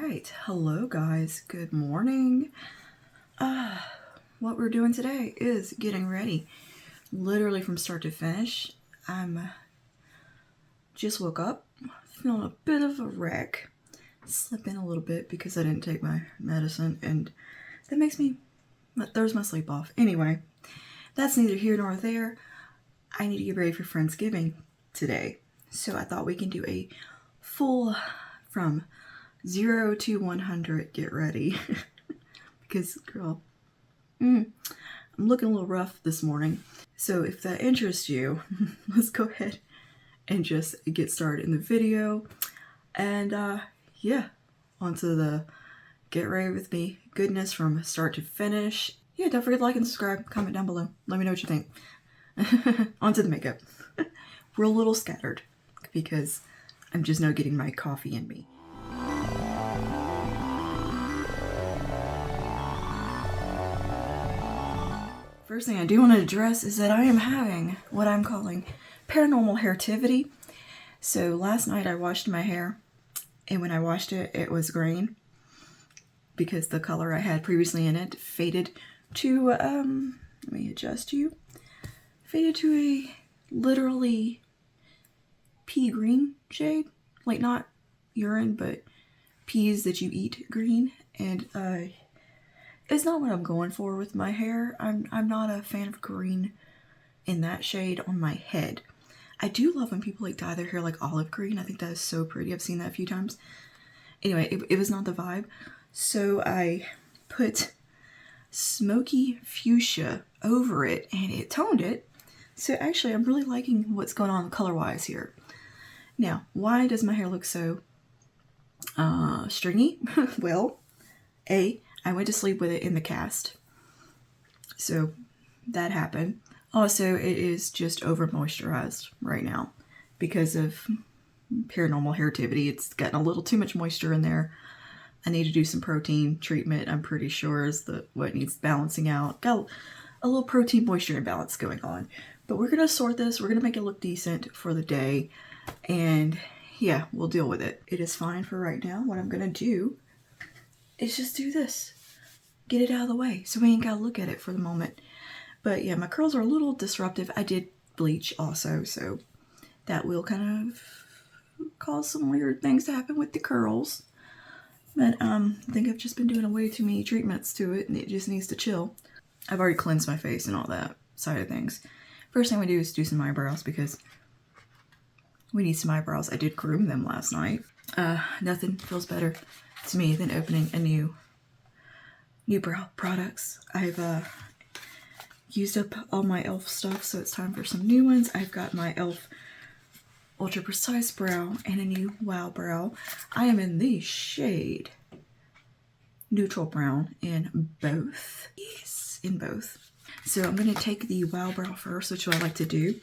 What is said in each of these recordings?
right, hello guys, good morning. What we're doing today is getting ready, literally from start to finish. I'm just woke up, feeling a bit of a wreck, slipping a little bit because I didn't take my medicine, and that throws my sleep off. Anyway, that's neither here nor there. I need to get ready for Friendsgiving today, so I thought we can do a full from 0 to 100 get ready because girl, I'm looking a little rough this morning. So if that interests you, let's go ahead and just get started in the video. And yeah, onto the get ready with me goodness from start to finish. Yeah, don't forget to like and subscribe, comment down below, let me know what you think. Onto the makeup. We're a little scattered because I'm just now getting my coffee in me. First thing I do want to address is that I am having what I'm calling paranormal hairtivity. So last night I washed my hair, and when I washed it, it was green because the color I had previously in it faded to, let me adjust you, faded to a literally pea green shade. Like not urine, but peas that you eat green. And it's not what I'm going for with my hair. I'm not a fan of green in that shade on my head. I do love when people like dye their hair like olive green. I think that is so pretty. I've seen that a few times. Anyway, it was not the vibe. So I put smoky fuchsia over it and it toned it. So actually I'm really liking what's going on color-wise here. Now, why does my hair look so stringy? Well, I went to sleep with it in the cast, so that happened. Also, it is just over moisturized right now because of paranormal hairtivity. It's gotten a little too much moisture in there. I need to do some protein treatment. I'm pretty sure is what needs balancing out. Got a little protein moisture imbalance going on, but we're gonna sort this. We're gonna make it look decent for the day, and yeah, we'll deal with it. It is fine for right now. What I'm gonna do is just do this. Get it out of the way so we ain't gotta look at it for the moment. But yeah, my curls are a little disruptive. I did bleach also, so that will kind of cause some weird things to happen with the curls. But I think I've just been doing way too many treatments to it and it just needs to chill. I've already cleansed my face and all that side of things. First thing we do is do some eyebrows because we need some eyebrows. I did groom them last night. Nothing feels better to me than opening a new brow products. I've used up all my e.l.f. stuff, so it's time for some new ones. I've got my e.l.f. Ultra Precise Brow and a new Wow Brow. I am in the shade Neutral Brown in both. Yes, in both. So I'm going to take the Wow Brow first, which is what I like to do,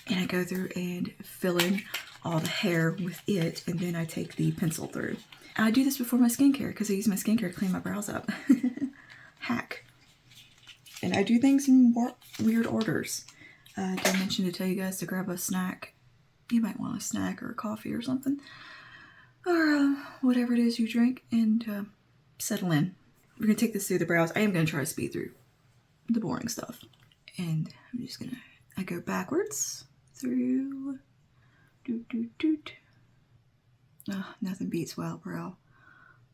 and I go through and fill in all the hair with it, and then I take the pencil through. I do this before my skincare because I use my skincare to clean my brows up. Hack. And I do things in weird orders. Did I mention to tell you guys to grab a snack? You might want a snack or a coffee or something. Or whatever it is you drink, and settle in. We're going to take this through the brows. I am going to try to speed through the boring stuff. And I'm just going to, I go backwards through. Doot, doot, doot. Oh, nothing beats Wow Brow.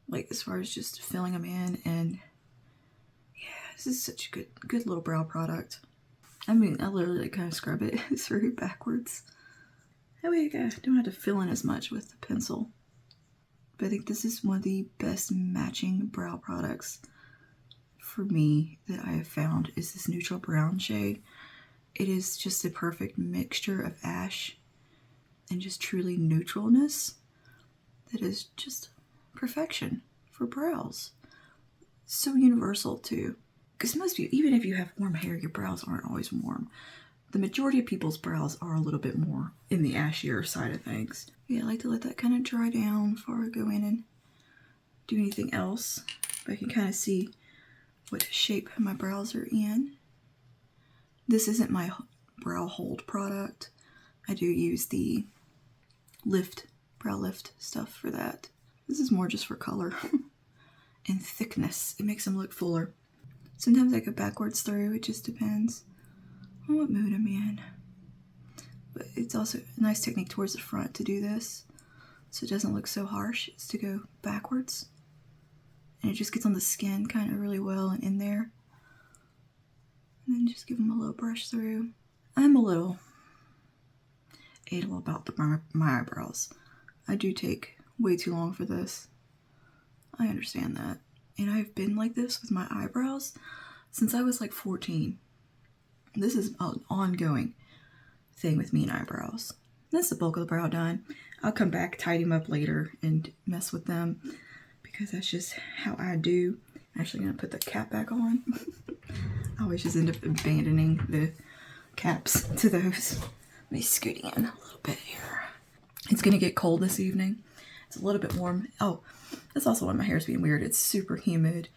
Like as far as just filling them in, and yeah, this is such a good little brow product. I mean, I literally kind of scrub it through backwards. That way I don't have to fill in as much with the pencil. But I think this is one of the best matching brow products for me that I have found is this neutral brown shade. It is just the perfect mixture of ash and just truly neutralness. That is just perfection for brows. So universal too. Because most of you, even if you have warm hair, your brows aren't always warm. The majority of people's brows are a little bit more in the ashier side of things. Yeah, I like to let that kind of dry down before I go in and do anything else. But I can kind of see what shape my brows are in. This isn't my brow hold product. I do use the brow lift stuff for that. This is more just for color and thickness. It makes them look fuller. Sometimes I go backwards through. It just depends on what mood I'm in. But it's also a nice technique towards the front to do this, so it doesn't look so harsh. It's to go backwards. And it just gets on the skin kind of really well and in there. And then just give them a little brush through. I'm a little anal about my eyebrows. I do take way too long for this. I understand that. And I've been like this with my eyebrows since I was like 14. This is an ongoing thing with me and eyebrows. That's the bulk of the brow done. I'll come back, tidy them up later, and mess with them because that's just how I do. I'm actually gonna put the cap back on. I always just end up abandoning the caps to those. Let me scoot in a little bit here. It's gonna get cold this evening. It's a little bit warm. Oh, that's also why my hair's being weird. It's super humid,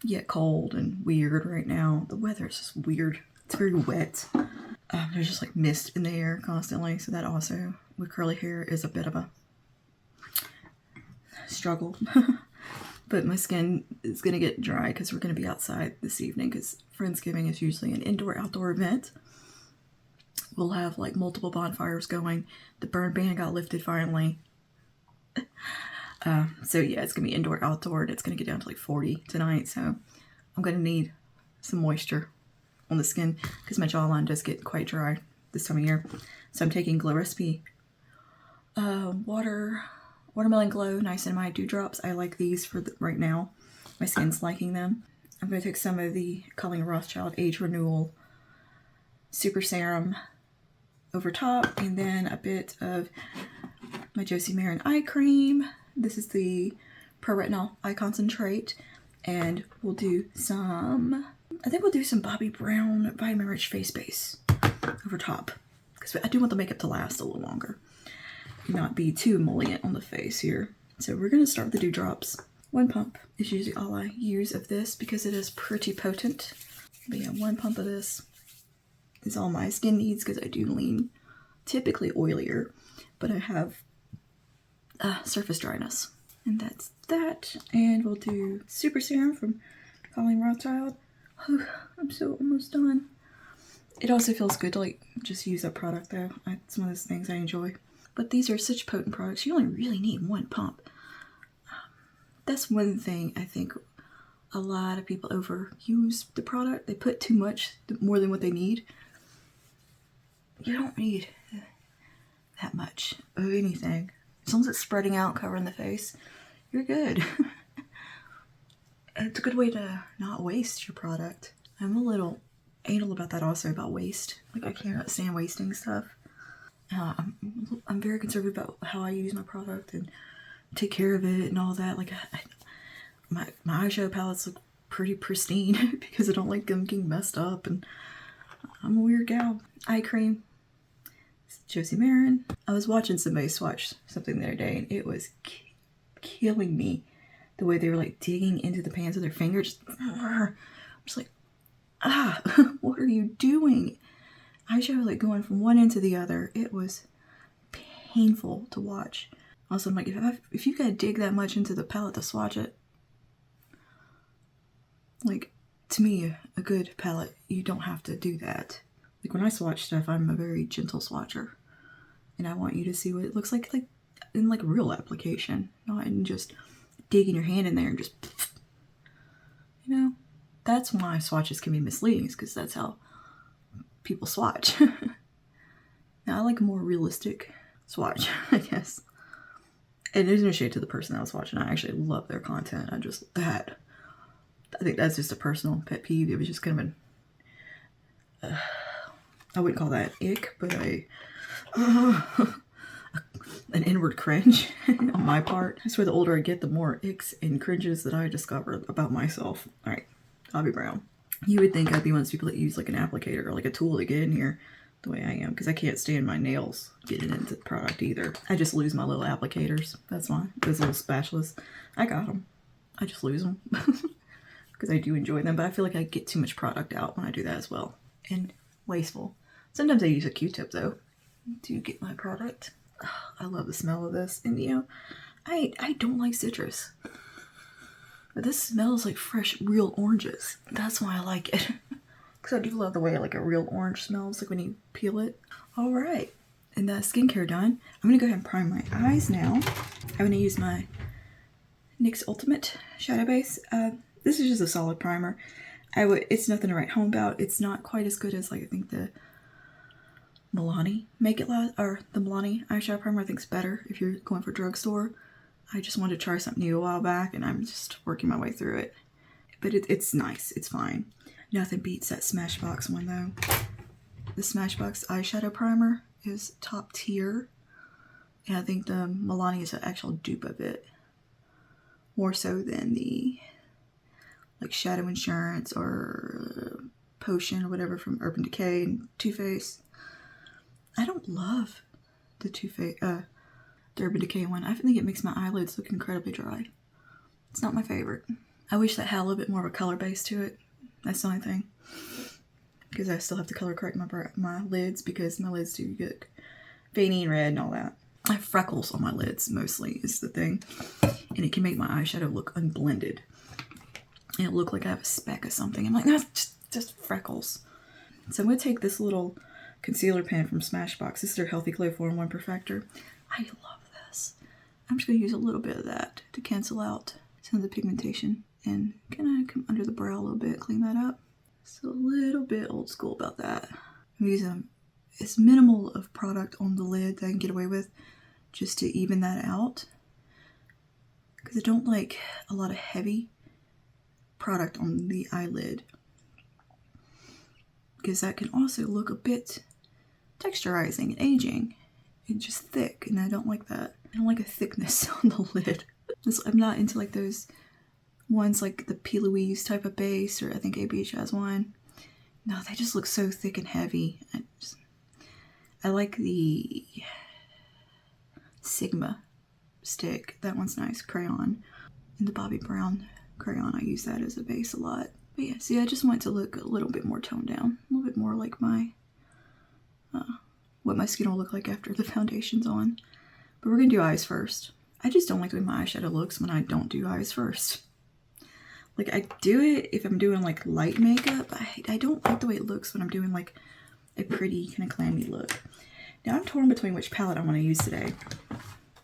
yet cold and weird right now. The weather is just weird. It's very wet. There's just like mist in the air constantly, so that also, with curly hair, is a bit of a struggle. But my skin is going to get dry because we're going to be outside this evening because Friendsgiving is usually an indoor-outdoor event. We'll have like multiple bonfires going. The burn ban got lifted finally. So yeah, it's going to be indoor-outdoor, and it's going to get down to like 40 tonight, so I'm going to need some moisture on the skin because my jawline does get quite dry this time of year. So I'm taking Glow Recipe Watermelon Glow Niacinamide Dewdrops. I like these for right now. My skin's liking them. I'm going to take some of the Colleen Rothschild Age Renewal Super Serum over top, and then a bit of my Josie Marin Eye Cream. This is the Pro Retinol Eye Concentrate, and we'll do some, I think we'll do some Bobbi Brown Vitamin Rich Face Base over top, because I do want the makeup to last a little longer, not be too emollient on the face here. So we're going to start with the dewdrops. One pump is usually all I use of this because it is pretty potent. But yeah, one pump of this is all my skin needs because I do lean typically oilier, but I have surface dryness. And that's that. And we'll do Super Serum from Colleen Rothschild. Oh, I'm so almost done. It also feels good to like just use that product though. It's one of those things I enjoy. But these are such potent products. You only really need one pump. That's one thing I think a lot of people overuse the product. They put too much, more than what they need. You don't need that much of anything. As long as it's spreading out, covering the face, you're good. It's a good way to not waste your product. I'm a little anal about that also, about waste. Like I can't stand wasting stuff. I'm very conservative about how I use my product and take care of it and all that. Like my eyeshadow palettes look pretty pristine because I don't like them getting messed up, and I'm a weird gal. Eye cream, Josie Marin. I was watching somebody swatch something the other day, and it was killing me the way they were like digging into the pans with their fingers. Just like, what are you doing? Eyeshadow like going from one end to the other. It was painful to watch. Also, I'm like, if you gotta dig that much into the palette to swatch it, like, to me, a good palette, you don't have to do that. Like, when I swatch stuff, I'm a very gentle swatcher. And I want you to see what it looks like in, like, real application. Not in just digging your hand in there and just, you know? That's why swatches can be misleading, is because that's how people swatch. Now, I like a more realistic swatch, I guess. And there's no shade to the person that I was watching. I actually love their content. I think that's just a personal pet peeve. It was just kind of I wouldn't call that ick, but an inward cringe on my part. I swear the older I get, the more icks and cringes that I discover about myself. All right, Bobbi Brown. You would think I'd be one of those people that use like an applicator or like a tool to get in here the way I am, because I can't stand my nails getting into the product either. I just lose my little applicators. That's fine. Those little spatulas. I got them. I just lose them because I do enjoy them, but I feel like I get too much product out when I do that as well. And wasteful. Sometimes I use a Q-tip though to get my product. I love the smell of this. And you know, I don't like citrus. But this smells like fresh, real oranges. That's why I like it. Because I do love the way like a real orange smells, like when you peel it. Alright, and the skincare done. I'm going to go ahead and prime my eyes now. I'm going to use my NYX Ultimate Shadow Base. This is just a solid primer. It's nothing to write home about. It's not quite as good as like I think the Milani Make It Last, or the Milani eyeshadow primer I think is better if you're going for drugstore. I just wanted to try something new a while back and I'm just working my way through it. But it's nice, it's fine. Nothing beats that Smashbox one though. The Smashbox eyeshadow primer is top tier. And I think the Milani is an actual dupe of it. More so than the like Shadow Insurance or Potion or whatever from Urban Decay and Too Faced. I don't love the the Urban Decay one. I think it makes my eyelids look incredibly dry. It's not my favorite. I wish that had a little bit more of a color base to it. That's the only thing. Because I still have to color correct my lids because my lids do get veiny and red and all that. I have freckles on my lids mostly is the thing. And it can make my eyeshadow look unblended. And it look like I have a speck of something. I'm like, that's just freckles. So I'm going to take this little concealer pen from Smashbox. This is their Healthy Glow 4-in-1 Perfector. I love this. I'm just going to use a little bit of that to cancel out some of the pigmentation. And kind of come under the brow a little bit, clean that up. It's a little bit old school about that. I'm using as minimal of product on the lid that I can get away with just to even that out. Because I don't like a lot of heavy product on the eyelid. Because that can also look a bit texturizing and aging and just thick. And I don't like that. I don't like a thickness on the lid. I'm not into like those ones like the P. Louise type of base, or I think ABH has one. No, they just look so thick and heavy. I like the Sigma stick. That one's nice. Crayon. And the Bobbi Brown crayon, I use that as a base a lot. But yeah, see, I just want to look a little bit more toned down. A little bit more like my, what my skin will look like after the foundation's on. But we're going to do eyes first. I just don't like the way my eyeshadow looks when I don't do eyes first. Like, I do it if I'm doing, like, light makeup. I don't like the way it looks when I'm doing, like, a pretty kind of clammy look. Now, I'm torn between which palette I want to use today.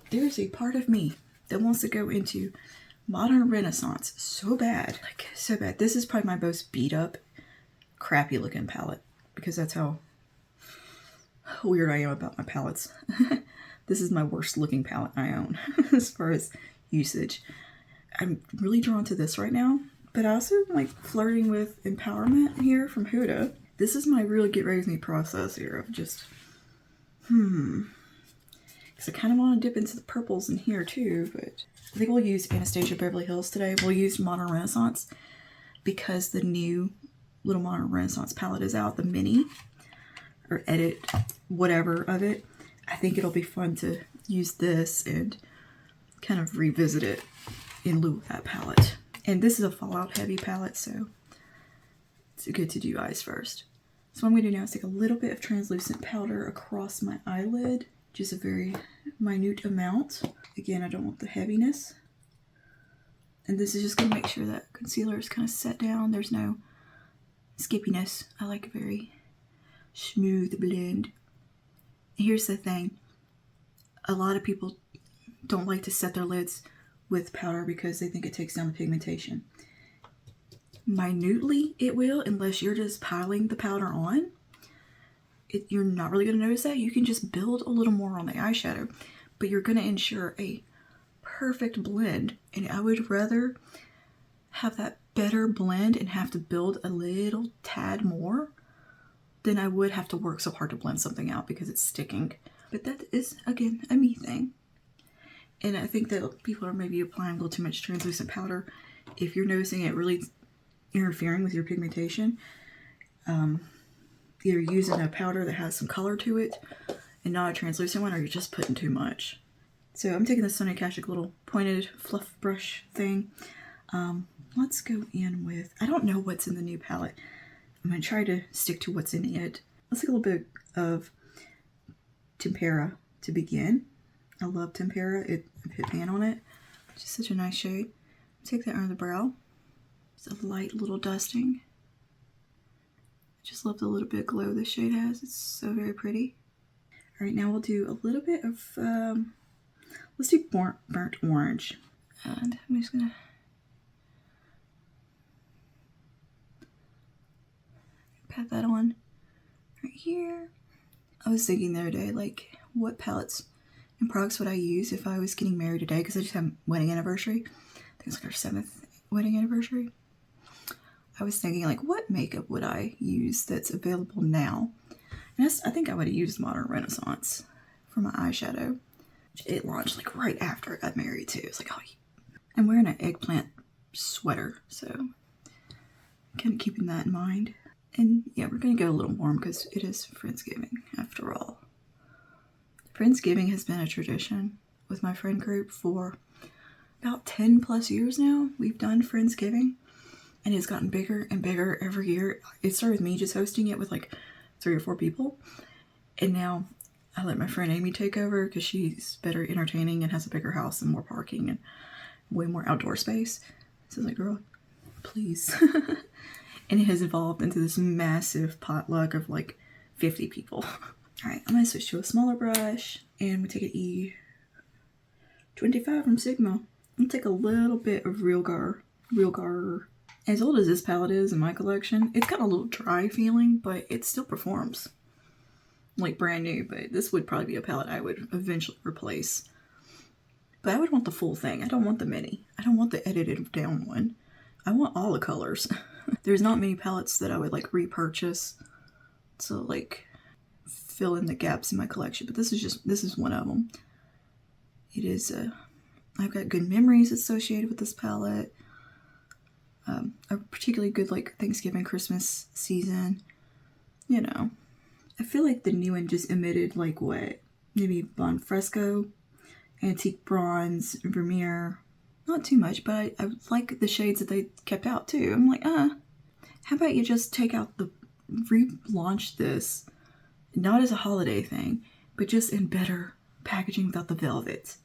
There's a part of me that wants to go into Modern Renaissance so bad. Like, so bad. This is probably my most beat up, crappy looking palette. Because that's how weird I am about my palettes. This is my worst looking palette I own as far as usage. I'm really drawn to this right now, but I also like flirting with Empowerment here from Huda. This is my real get ready with me process here of just, because I kind of want to dip into the purples in here too, but I think we'll use Anastasia Beverly Hills today. We'll use Modern Renaissance because the new little Modern Renaissance palette is out, the mini, or edit, whatever of it. I think it'll be fun to use this and kind of revisit it in lieu of that palette. And this is a Fallout heavy palette, so it's good to do eyes first. So what I'm going to do now is take a little bit of translucent powder across my eyelid, just a very minute amount. Again, I don't want the heaviness. And this is just going to make sure that concealer is kind of set down. There's no skippiness. I like a very smooth blend. Here's the thing. A lot of people don't like to set their lids with powder because they think it takes down the pigmentation. Minutely it will, unless you're just piling the powder on. You're not really going to notice that. You can just build a little more on the eyeshadow, but you're going to ensure a perfect blend. And I would rather have that better blend and have to build a little tad more than I would have to work so hard to blend something out because it's sticking. But that is, again, a me thing. And I think that people are maybe applying a little too much translucent powder. If you're noticing it really interfering with your pigmentation, either using a powder that has some color to it and not a translucent one, or you're just putting too much. So I'm taking the Sonia Kashuk little pointed fluff brush thing. Let's go in with, I don't know what's in the new palette. I'm going to try to stick to what's in it. Let's take a little bit of Tempera to begin. I love Tempera. It hit me in on it. It's just such a nice shade. Take that under the brow. It's a light little dusting. I just love the little bit of glow this shade has. It's so very pretty. All right, now we'll do a little bit of, let's do burnt orange. And I'm just gonna pat that on right here. I was thinking the other day, like, what palettes and products would I use if I was getting married today? Because I just had a wedding anniversary. I think it's like our 7th wedding anniversary. I was thinking, like, what makeup would I use that's available now? And I think I would have used Modern Renaissance for my eyeshadow. It launched like right after I got married too. It's like, oh, I'm wearing an eggplant sweater, so kind of keeping that in mind. And yeah, we're gonna go a little warm because it is Friendsgiving after all. Friendsgiving has been a tradition with my friend group for about 10 plus years now. We've done Friendsgiving and it's gotten bigger and bigger every year. It started with me just hosting it with like 3 or 4 people. And now I let my friend Amy take over because she's better entertaining and has a bigger house and more parking and way more outdoor space. So I was like, girl, please. And it has evolved into this massive potluck of like 50 people. All right, I'm gonna switch to a smaller brush and we take an E25 from Sigma. I'm gonna take a little bit of Real Gar. As old as this palette is in my collection, it's got a little dry feeling, but it still performs like brand new. But this would probably be a palette I would eventually replace. But I would want the full thing. I don't want the mini. I don't want the edited down one. I want all the colors. There's not many palettes that I would like repurchase to like fill in the gaps in my collection, but this is one of them. It is I've got good memories associated with this palette. A particularly good like Thanksgiving, Christmas season. You know, I feel like the new one just emitted like what? Maybe Bon Fresco, Antique Bronze, Vermeer. Not too much, but I like the shades that they kept out too. I'm like, how about you just take out relaunch this, not as a holiday thing, but just in better packaging without the velvet.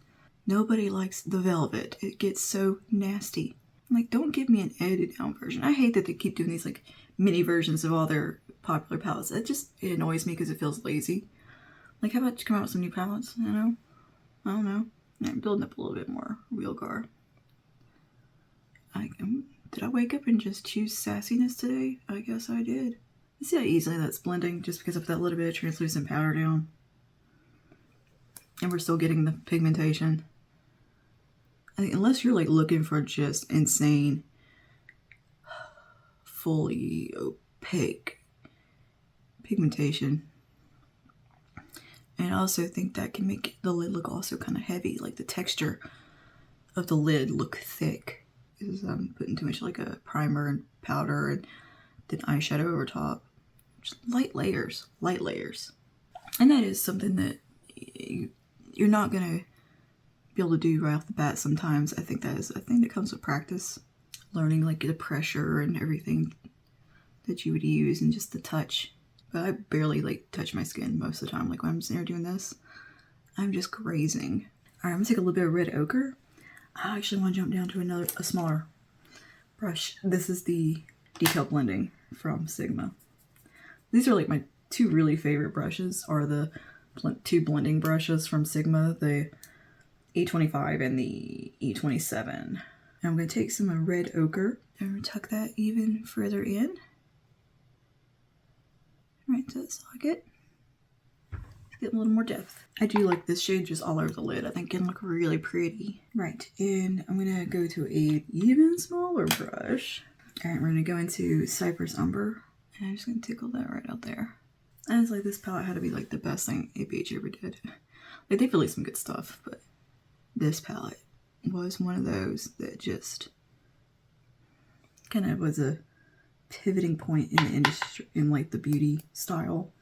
Nobody likes the velvet. It gets so nasty. I'm like, don't give me an edited down version. I hate that they keep doing these like mini versions of all their popular palettes. It annoys me because it feels lazy. Like, how about you come out with some new palettes? You know? I don't know. I'm building up a little bit more Real Gar. Did I wake up and just choose sassiness today? I guess I did. You see how easily that's blending just because of that little bit of translucent powder down? And we're still getting the pigmentation. I think unless you're like looking for just insane, fully opaque pigmentation. And I also think that can make the lid look also kind of heavy, like the texture of the lid look thick. Because I'm putting too much like a primer and powder and then eyeshadow over top. Just light layers. And that is something that you're not going to be able to do right off the bat sometimes. I think that is a thing that comes with practice. Learning like the pressure and everything that you would use and just the touch. But I barely like touch my skin most of the time. Like when I'm sitting there doing this, I'm just grazing. All right, I'm gonna take a little bit of red ochre. I actually want to jump down to a smaller brush. This is the Detail Blending from Sigma. These are like my 2 really favorite brushes are the 2 blending brushes from Sigma, the E25 and the E27. I'm going to take some red ochre and I'm going to tuck that even further in. Right to the socket. Get a little more depth. I do like this shade just all over the lid. I think it can look really pretty. Right, and I'm gonna go to a even smaller brush. All right, we're gonna go into Cypress Umber. And I'm just gonna tickle that right out there. And it's like this palette had to be like the best thing ABH ever did. Like they've released some good stuff, but this palette was one of those that just kind of was a pivoting point in the industry, in like the beauty style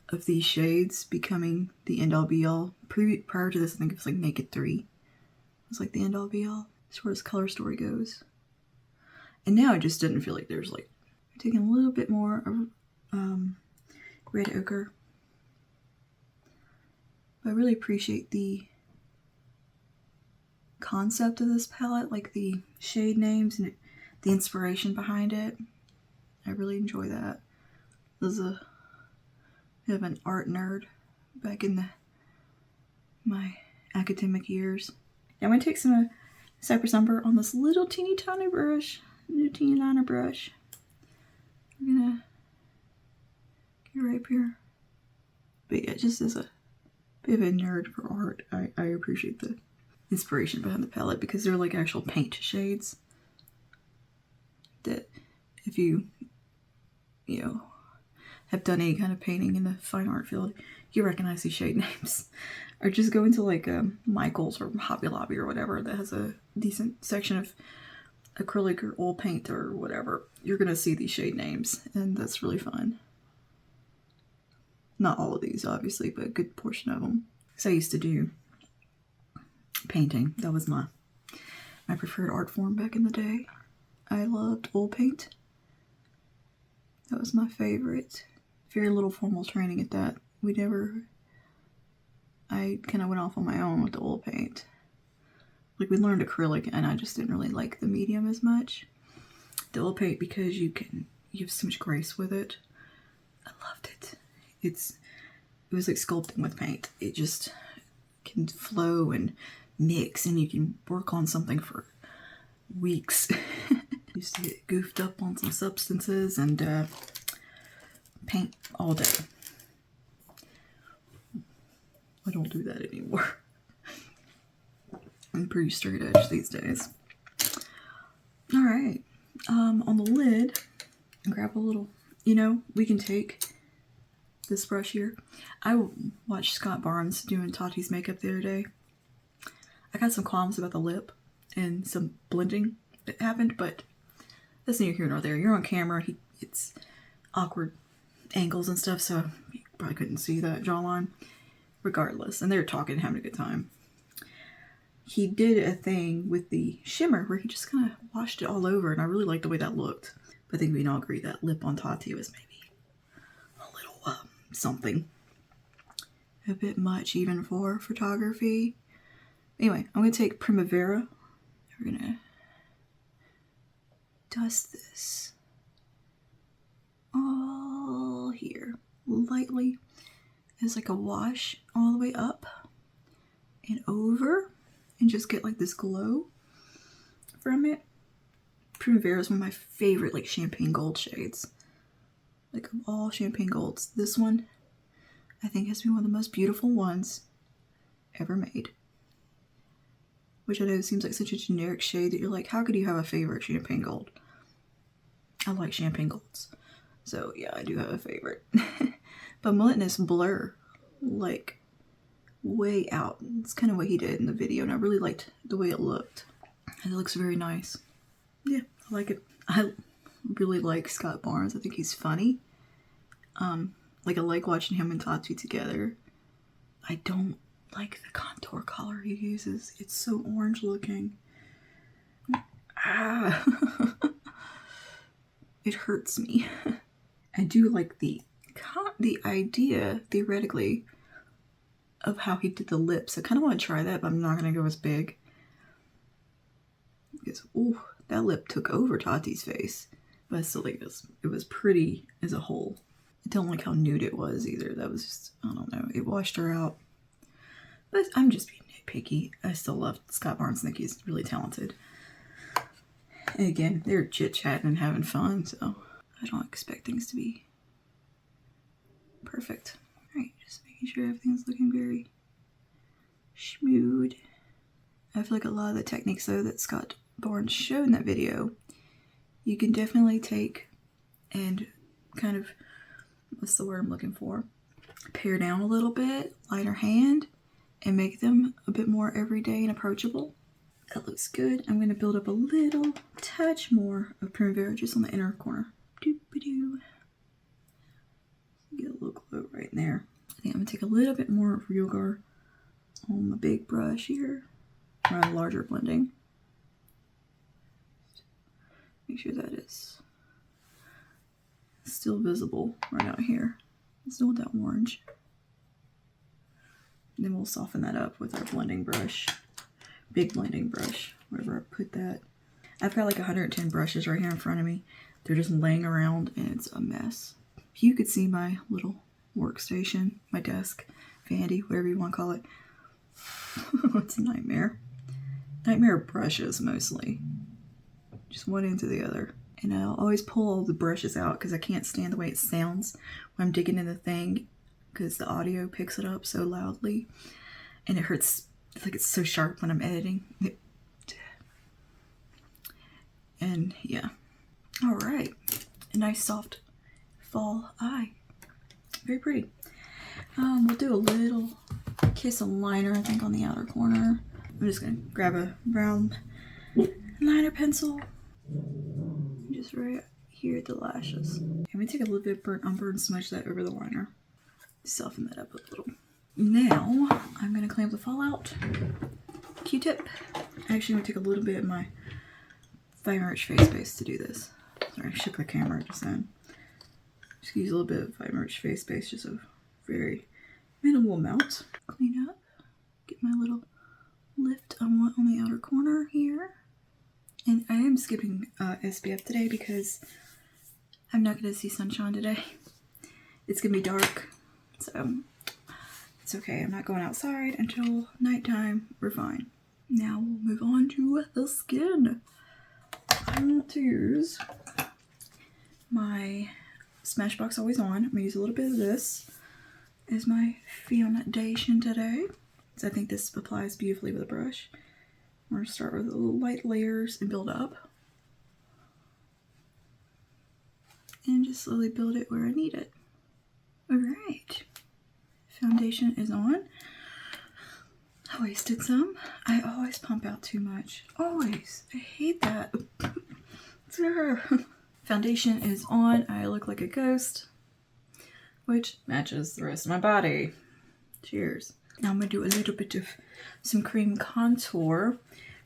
of these shades becoming the end-all be-all. Prior to this, I think it was like Naked 3. It was like the end-all be-all as far as color story goes. And now it just didn't feel like there's like, taking a little bit more of red ochre. But I really appreciate the concept of this palette, like the shade names and the inspiration behind it. I really enjoy that. This is a bit of an art nerd back in my academic years. Now I'm going to take some Cypress Umber on this little teeny tiny brush. Little teeny liner brush. I'm going to get right up here. But yeah, just as a bit of a nerd for art, I appreciate the inspiration behind the palette because they're like actual paint shades that if you have done any kind of painting in the fine art field, you recognize these shade names. Or just go into like Michael's or Hobby Lobby or whatever that has a decent section of acrylic or oil paint or whatever. You're gonna see these shade names, and that's really fun. Not all of these, obviously, but a good portion of them. Because I used to do painting. That was my preferred art form back in the day. I loved oil paint. That was my favorite. Very little formal training at that. I kind of went off on my own with the oil paint. Like, we learned acrylic, and I just didn't really like the medium as much. The oil paint, because you have so much grace with it. I loved it. It was like sculpting with paint. It just can flow and mix, and you can work on something for weeks. Used to get goofed up on some substances and paint all day. I don't do that anymore. I'm pretty straight edge these days. Alright, on the lid, grab a little, we can take this brush here. I watched Scott Barnes doing Tati's makeup the other day. I got some qualms about the lip and some blending that happened, but that's neither here nor there. You're on camera, it's awkward angles and stuff, so you probably couldn't see that jawline. Regardless, and they're talking, having a good time. He did a thing with the shimmer where he just kind of washed it all over, and I really liked the way that looked. But I think we can all agree that lip on Tati was maybe a little something. A bit much even for photography. Anyway, I'm going to take Primavera. We're going to dust this all here lightly. It's like a wash all the way up and over and just get like this glow from it. Primavera is one of my favorite like champagne gold shades. Like of all champagne golds, this one I think has been one of the most beautiful ones ever made. Which I know seems like such a generic shade that you're like, how could you have a favorite champagne gold? I like champagne golds. So yeah, I do have a favorite. But Mulatness Blur, like, way out. It's kind of what he did in the video, and I really liked the way it looked. And it looks very nice. Yeah, I like it. I really like Scott Barnes. I think he's funny. Like, I like watching him and Tati together. I don't like the contour color he uses. It's so orange looking. Ah. It hurts me. I do like the idea, theoretically, of how he did the lips. I kind of want to try that, but I'm not going to go as big. Because, ooh, that lip took over Tati's face. But I still think it was pretty as a whole. I don't like how nude it was either. That was just, I don't know, it washed her out. But I'm just being nitpicky. I still love Scott Barnes. I think he's really talented. And again, they're chit-chatting and having fun, so I don't expect things to be perfect. Alright, just making sure everything's looking very smooth. I feel like a lot of the techniques, though, that Scott Barnes showed in that video, you can definitely take and kind of, what's the word I'm looking for? Pare down a little bit, lighter hand, and make them a bit more everyday and approachable. That looks good. I'm going to build up a little touch more of Primavera just on the inner corner. Doop-a-doo. Get a little glow right there. I think I'm going to take a little bit more of Realgar on the big brush here. Or a larger blending. Make sure that is still visible right out here. Still with that orange. And then we'll soften that up with our blending brush. big blending brush, wherever I put that. I've got like 110 brushes right here in front of me. They're just laying around and it's a mess. If you could see my little workstation, my desk, vanity, whatever you want to call it. It's a nightmare. Nightmare brushes mostly. Just one into the other. And I'll always pull all the brushes out because I can't stand the way it sounds when I'm digging in the thing because the audio picks it up so loudly. And it hurts, like it's so sharp when I'm editing. And yeah. Alright. A nice soft fall eye. Very pretty. We'll do a little kiss of liner, I think, on the outer corner. I'm just going to grab a brown liner pencil. Just right here at the lashes. I'm going to take a little bit of burnt umber and smudge that over the liner. Soften that up a little. Now, I'm going to clamp the fallout. Q-tip. Actually, I'm going to take a little bit of my Fine Rich face base to do this. Sorry, I shook the camera just then. Just use a little bit of Fine Rich face base, just a very minimal amount. Clean up. Get my little lift I want on the outer corner here. And I am skipping SPF today because I'm not going to see sunshine today. It's going to be dark, so it's okay. I'm not going outside until nighttime. We're fine. Now we'll move on to the skin. I want to use my Smashbox Always On. I'm going to use a little bit of this as my foundation today. So I think this applies beautifully with a brush. We're going to start with little light layers and build up. And just slowly build it where I need it. Alright. Foundation is on. I wasted some. I always pump out too much. Always. I hate that. Foundation is on. I look like a ghost, which matches the rest of my body. Cheers. Now I'm going to do a little bit of some cream contour.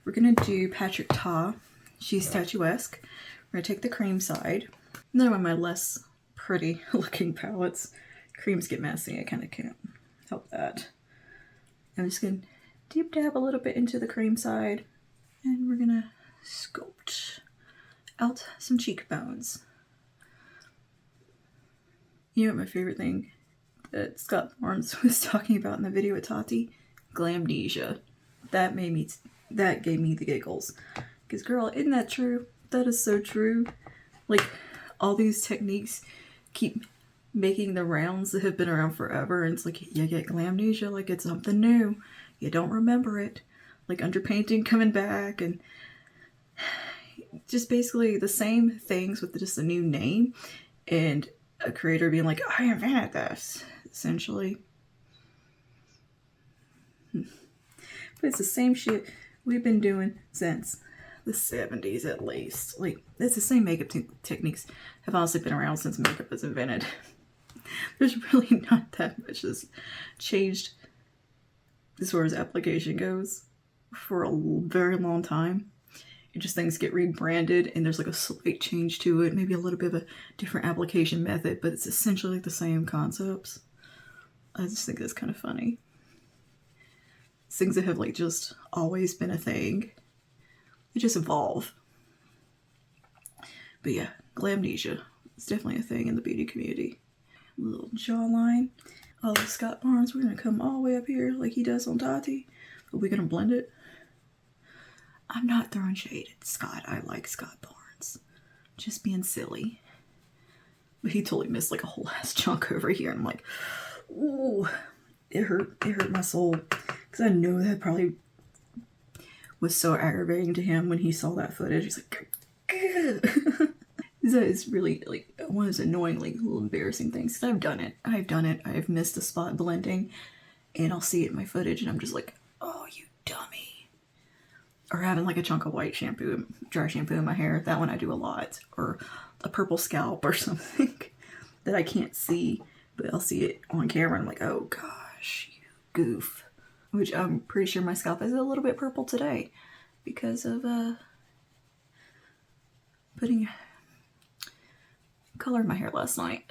We're going to do Patrick Ta. She's statuesque. We're going to take the cream side. Another one of my less pretty looking palettes. Creams get messy. I kind of can't help that. I'm just going to deep dab a little bit into the cream side. And we're going to sculpt out some cheekbones. You know what my favorite thing that Scott Barnes was talking about in the video with Tati? Glamnesia. That gave me the giggles. Because girl, isn't that true? That is so true. Like, all these techniques keep making the rounds that have been around forever, and it's like, you get glamnesia like it's something new. You don't remember it. Like underpainting coming back, and just basically the same things with just a new name, and a creator being like, I invented this, essentially. But it's the same shit we've been doing since the 70s at least. Like, it's the same makeup techniques have honestly been around since makeup was invented. There's really not that much that's changed as far as application goes for a very long time. It just, things get rebranded and there's like a slight change to it, maybe a little bit of a different application method, but it's essentially like the same concepts. I just think that's kind of funny. Things that have like just always been a thing, they just evolve. But yeah, glamnesia is definitely a thing in the beauty community. Little jawline. All of Scott Barnes, we're gonna come all the way up here like he does on Tati, but we're gonna blend it. I'm not throwing shade at Scott. I like Scott Barnes. Just being silly. But he totally missed like a whole ass chunk over here, and I'm like, ooh, it hurt my soul. Because I know that probably was so aggravating to him when he saw that footage. He's like, that is really like one of those annoyingly little embarrassing things. Because I've done it. I've missed a spot blending, and I'll see it in my footage, and I'm just like, oh, you dummy. Or having like a chunk of white shampoo, dry shampoo in my hair. That one I do a lot. Or a purple scalp or something that I can't see, but I'll see it on camera, and I'm like, oh gosh, you goof. Which I'm pretty sure my scalp is a little bit purple today because of putting color in my hair last night.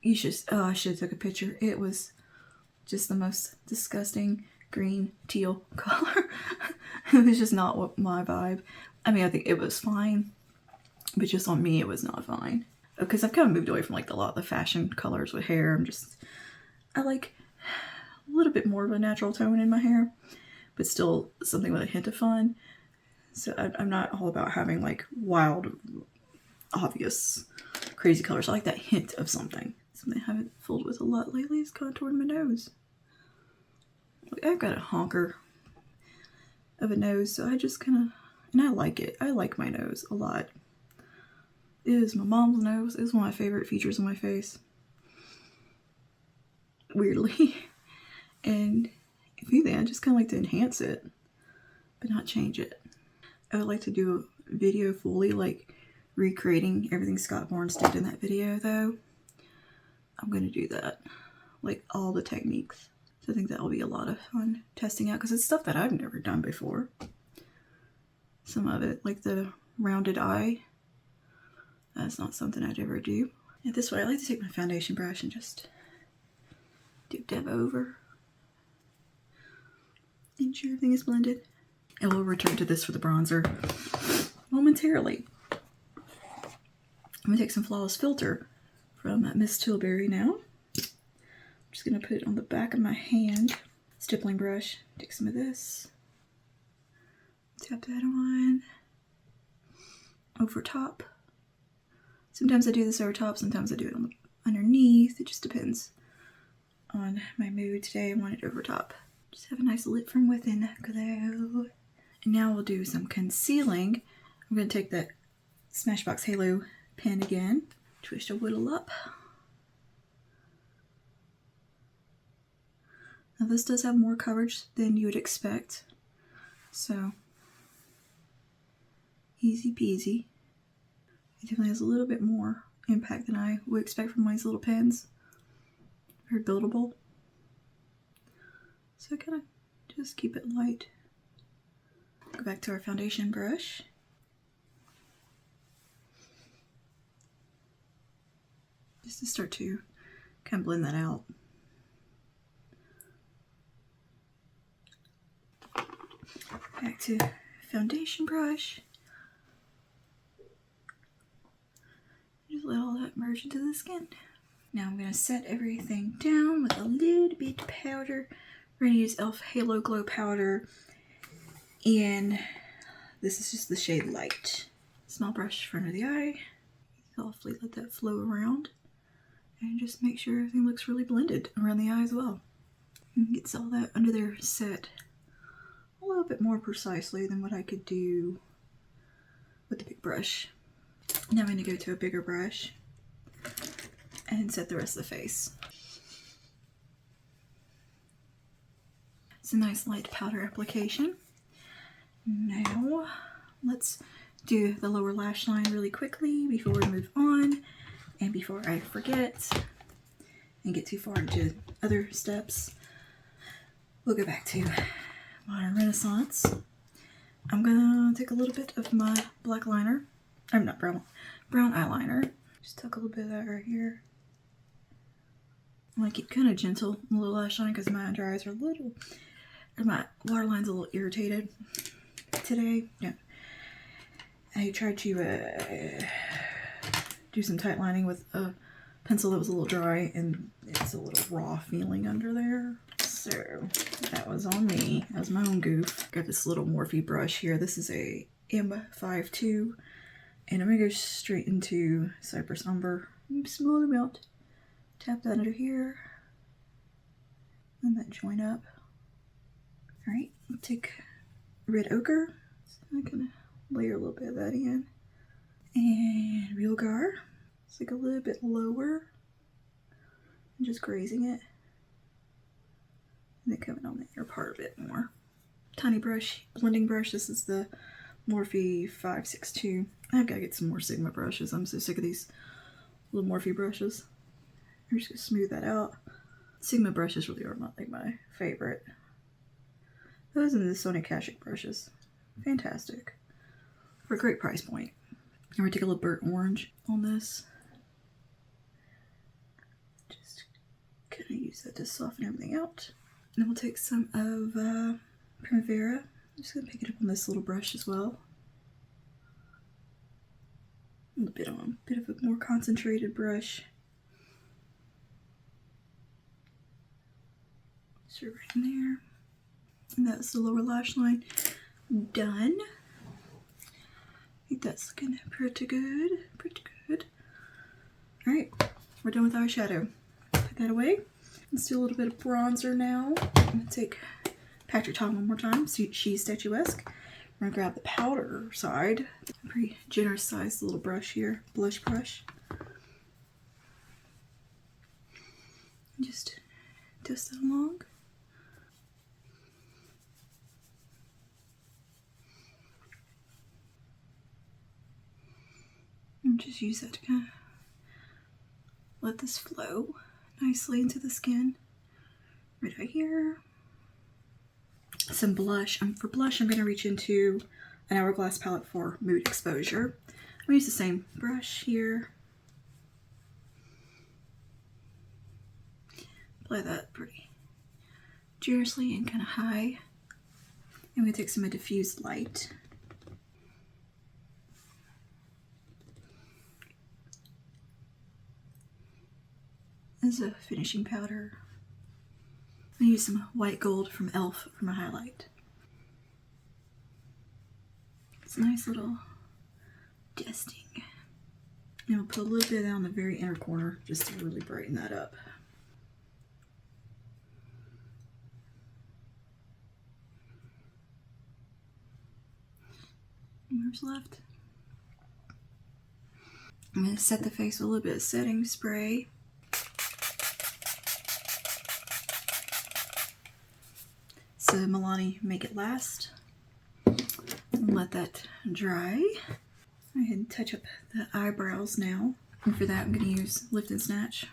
You should, I should have took a picture. It was just the most disgusting green teal color. It was just not what my vibe. I mean, I think it was fine, but just on me, it was not fine. Because I've kind of moved away from like a lot of the fashion colors with hair. I like a little bit more of a natural tone in my hair, but still something with a hint of fun. So I'm not all about having like wild, obvious, crazy colors. I like that hint of something. Something I haven't fooled with a lot lately is contouring my nose. I've got a honker of a nose, so I just kind of, and I like it. I like my nose a lot. It is my mom's nose. It's one of my favorite features on my face. Weirdly. And if anything, I just kind of like to enhance it, but not change it. I would like to do a video fully, like recreating everything Scott Barnes did in that video, though. I'm going to do that. Like all the techniques. So I think that will be a lot of fun testing out, because it's stuff that I've never done before. Some of it, like the rounded eye, that's not something I'd ever do. And this way, I like to take my foundation brush and just dip over. Ensure everything is blended. And we'll return to this for the bronzer momentarily. I'm going to take some Flawless Filter from Miss Tilbury now. I'm just going to put it on the back of my hand. Stippling brush. Take some of this. Tap that on. Over top. Sometimes I do this over top, sometimes I do it on the underneath. It just depends on my mood today. I want it over top. Just have a nice lit from within glow. And now we'll do some concealing. I'm going to take that Smashbox Halo pen again. Twist a whittle up. Now this does have more coverage than you would expect. So, easy peasy. It definitely has a little bit more impact than I would expect from these little pens. Very buildable. So kind of just keep it light. Go back to our foundation brush. Just to start to kind of blend that out. Back to foundation brush. Just let all that merge into the skin. Now I'm going to set everything down with a little bit of powder. We're going to use e.l.f. Halo Glow Powder. And this is just the shade Light. Small brush front of the eye. Softly let that flow around. And just make sure everything looks really blended around the eye as well. And gets all that under there set a little bit more precisely than what I could do with the big brush. Now I'm going to go to a bigger brush and set the rest of the face. It's a nice light powder application. Now let's do the lower lash line really quickly before we move on and before I forget and get too far into other steps. We'll go back to Modern Renaissance. I'm gonna take a little bit of my black liner. I'm not brown eyeliner. Just tuck a little bit of that right here. I want to keep kind of gentle on the little lash line because my under eyes are my waterline's a little irritated today. Yeah. I tried to do some tight lining with a pencil that was a little dry, and it's a little raw feeling under there. So that was on me. That was my own goof. Got this little Morphe brush here. This is a M52, and I'm gonna go straight into Cypress Umber. Small amount. Tap that under here, and that join up. All right, I'll take Red Ochre. So I'm gonna layer a little bit of that in, and Real Gar. It's like a little bit lower, and just grazing it. And then coming on the inner part a bit more. Tiny brush, blending brush. This is the Morphe 562. I've got to get some more Sigma brushes. I'm so sick of these little Morphe brushes. I'm just going to smooth that out. Sigma brushes really are my favorite. Those and the Sony Kashuk brushes. Fantastic. For a great price point. I'm going to take a little burnt orange on this. Just kind of use that to soften everything out. Then we'll take some of Primavera I'm just going to pick it up on this little brush as well. A bit of a more concentrated brush. So right in there. And that's the lower lash line done. I think that's looking pretty good. Pretty good. Alright, we're done with eyeshadow. Put that away. Let's do a little bit of bronzer now. I'm going to take Pat Your Tom one more time. She's statuesque. We're going to grab the powder side. A pretty generous sized little brush here. Blush brush. And just dust that along. And just use that to kind of let this flow nicely into the skin. Right here. Some blush. For blush, I'm going to reach into an Hourglass palette for Mood Exposure. I'm going to use the same brush here. Apply that pretty generously and kind of high. I'm going to take some diffused light. As a finishing powder. I use some white gold from e.l.f. for my highlight. It's a nice little dusting. And I'll put a little bit on the very inner corner just to really brighten that up. Where's left? I'm going to set the face with a little bit of setting spray. So Milani Make It Last. And let that dry. Go ahead and touch up the eyebrows now. And for that I'm going to use Lift and Snatch.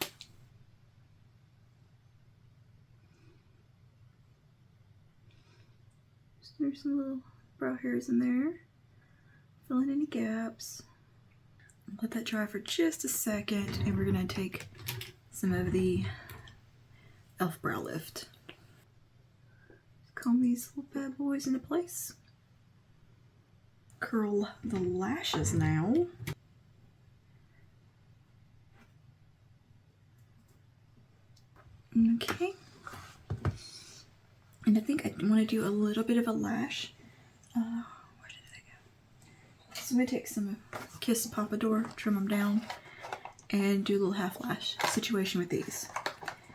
Just there's some little brow hairs in there. Fill in any gaps. Let that dry for just a second, and we're going to take some of the e.l.f. Brow Lift. Comb these little bad boys into place. Curl the lashes now. Okay. And I think I want to do a little bit of a lash. Where did they go? So I'm going to take some Kiss Pompadour, trim them down, and do a little half lash situation with these.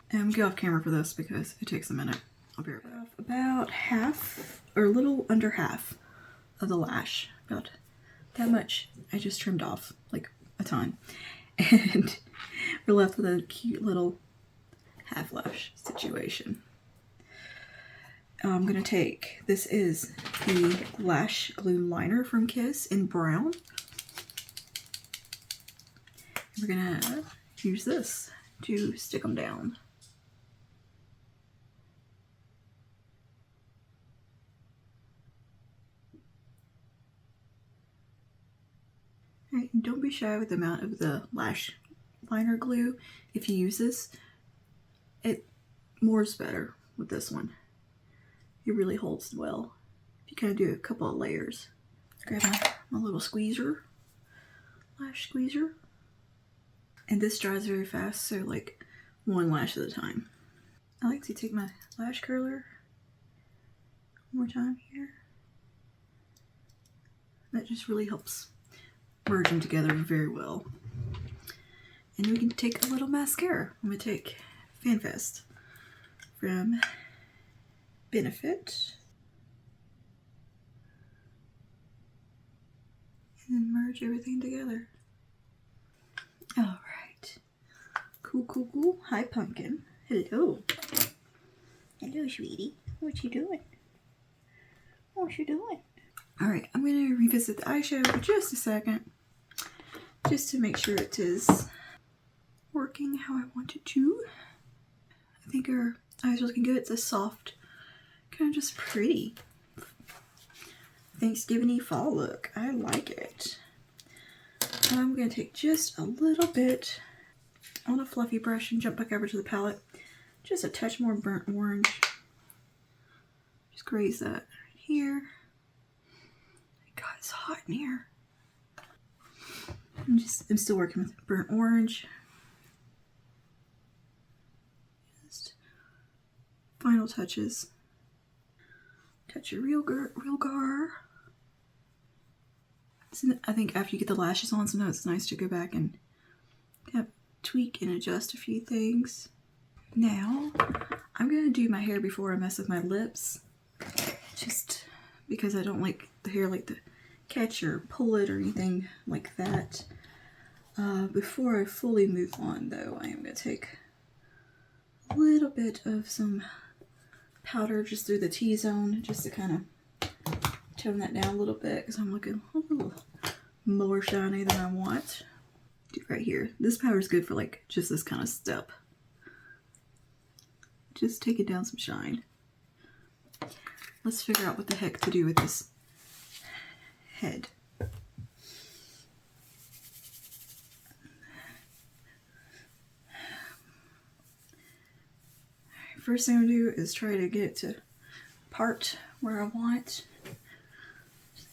And I'm going to go off camera for this because it takes a minute. I'll be right back. About half, or a little under half of the lash. About that much I just trimmed off, like a ton. And we're left with a cute little half lash situation. I'm going to take, this is the Lash Glue Liner from Kiss in brown. We're going to use this to stick them down. Alright, and don't be shy with the amount of the lash liner glue. If you use this, more is better with this one. It really holds well. If you kind of do a couple of layers. Grab my little squeezer, lash squeezer. And this dries very fast, so like one lash at a time. I like to take my lash curler one more time here. That just really helps merge them together very well. And we can take a little mascara. I'm going to take FanFest from Benefit. And then merge everything together. Alright. Cool, cool, cool. Hi, Pumpkin. Hello. Hello, sweetie. What you doing? What you doing? Alright, I'm going to revisit the eyeshadow for just a second. Just to make sure it is working how I want it to. I think our eyes are looking good. It's a soft, kind of just pretty Thanksgiving-y fall look. I like it. I'm going to take just a little bit on a fluffy brush and jump back over to the palette. Just a touch more burnt orange. Just graze that right here. It's hot in here. I'm still working with burnt orange. Just final touches. Touch your real gar. I think after you get the lashes on, sometimes it's nice to go back and kind of tweak and adjust a few things. Now, I'm going to do my hair before I mess with my lips. Just because I don't like the hair like to catch or pull it or anything like that. Before I fully move on though, I am going to take a little bit of some powder just through the T-zone just to kind of tone that down a little bit because I'm looking a little more shiny than I want. Do right here. This powder is good for like just this kind of step. Just take it down some shine. Let's figure out what the heck to do with this head. First thing I'm going to do is try to get it to part where I want.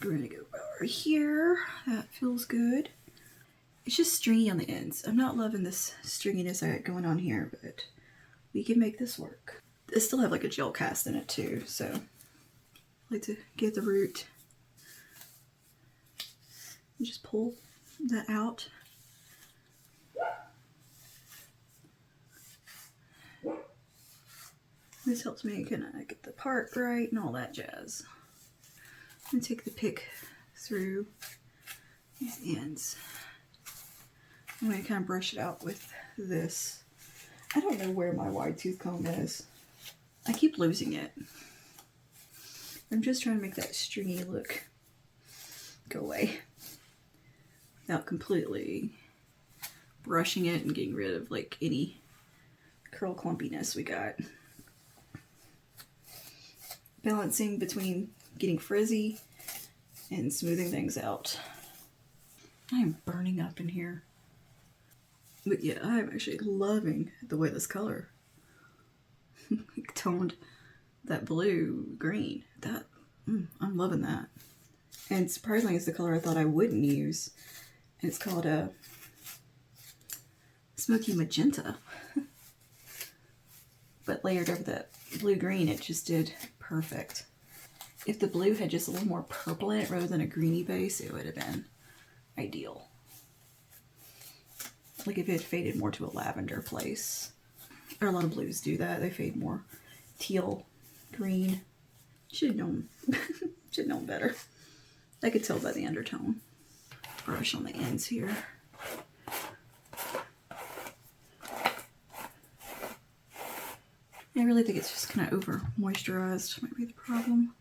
We're going to go over here. That feels good. It's just stringy on the ends. I'm not loving this stringiness I got going on here, but we can make this work. I still have like a gel cast in it too, so I like to get the root and just pull that out. This helps me kind of get the part right and all that jazz. I'm going to take the pick through these ends. I'm going to kind of brush it out with this. I don't know where my wide tooth comb is. I keep losing it. I'm just trying to make that stringy look go away without completely brushing it and getting rid of like any curl clumpiness we got. Balancing between getting frizzy and smoothing things out. I am burning up in here. But yeah, I'm actually loving the way this color toned that blue green. That I'm loving that. And surprisingly, it's the color I thought I wouldn't use. And it's called a smoky magenta. But layered over that blue green, it just did perfect. If the blue had just a little more purple in it rather than a greeny base, it would have been ideal. Like if it had faded more to a lavender place. Or a lot of blues do that. They fade more teal, green. Should have known. Should have known better. I could tell by the undertone. Brush on the ends here. I really think it's just kind of over moisturized, might be the problem.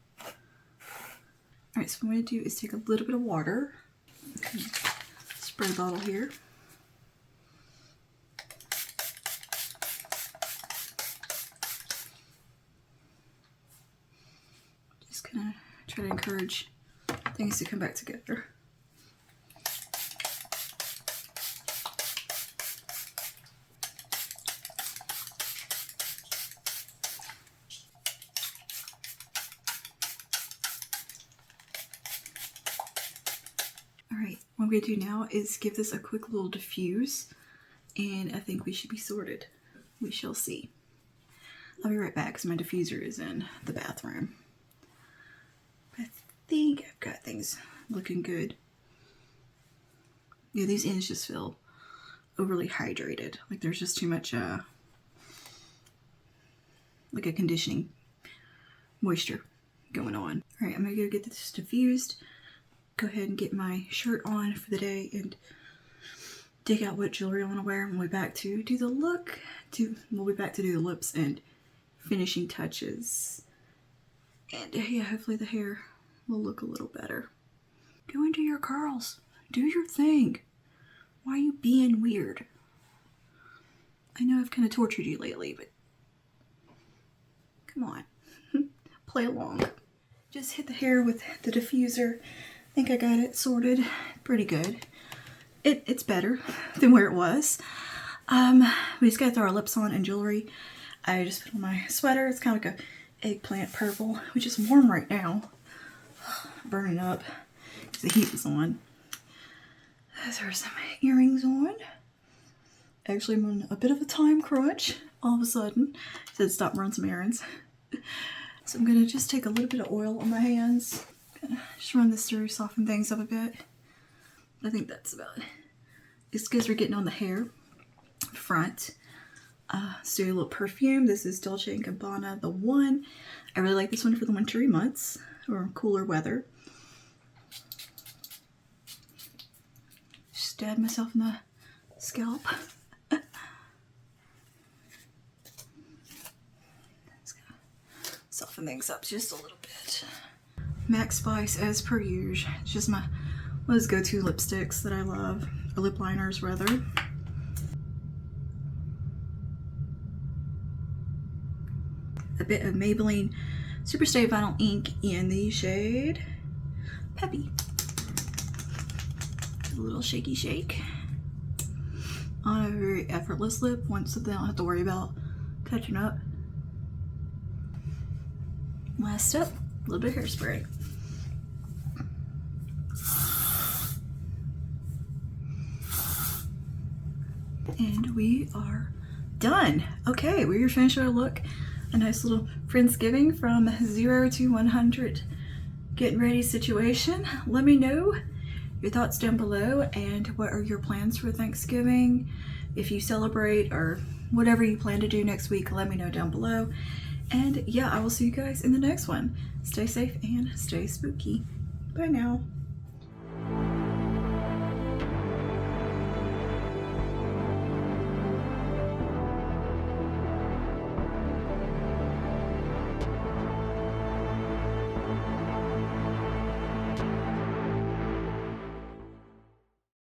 Alright, so what I'm going to do is take a little bit of water, spray bottle here. Just kind of try to encourage things to come back together. Alright, what I'm going to do now is give this a quick little diffuse, and I think we should be sorted. We shall see. I'll be right back because my diffuser is in the bathroom. I think I've got things looking good. Yeah, these ends just feel overly hydrated. Like there's just too much, like a conditioning moisture going on. Alright, I'm going to go get this diffused. Go ahead and get my shirt on for the day and dig out what jewelry I want to wear. We'll be back to do the look. We'll be back to do the lips and finishing touches. And yeah, hopefully the hair will look a little better. Go into your curls. Do your thing. Why are you being weird? I know I've kind of tortured you lately, but come on. Play along. Just hit the hair with the diffuser. I think I got it sorted pretty good. It's better than where it was. We just gotta throw our lips on and jewelry. I just put on my sweater. It's kind of like a eggplant purple, which is warm right now. Burning up. The heat was on. There are some earrings on. Actually, I'm on a bit of a time crunch all of a sudden. I said stop and run some errands. So I'm gonna just take a little bit of oil on my hands. Gonna just run this through, soften things up a bit. I think that's about it. It's because we're getting on the hair front. So a little perfume. This is Dolce & Gabbana, the one. I really like this one for the wintry months or cooler weather. Stab myself in the scalp. Soften things up just a little bit. MAC Spice, as per usual. It's just one of those go-to lipsticks that I love, or lip liners rather. A bit of Maybelline Superstay Vinyl Ink in the shade Peppy. A little shaky shake on a very effortless lip, one so they don't have to worry about touching up. Last step, a little bit of hairspray. And we are done. Okay, we're finished our look. A nice little Friendsgiving from 0 to 100 getting ready situation. Let me know your thoughts down below and what are your plans for Thanksgiving. If you celebrate or whatever you plan to do next week, let me know down below. And yeah, I will see you guys in the next one. Stay safe and stay spooky. Bye now.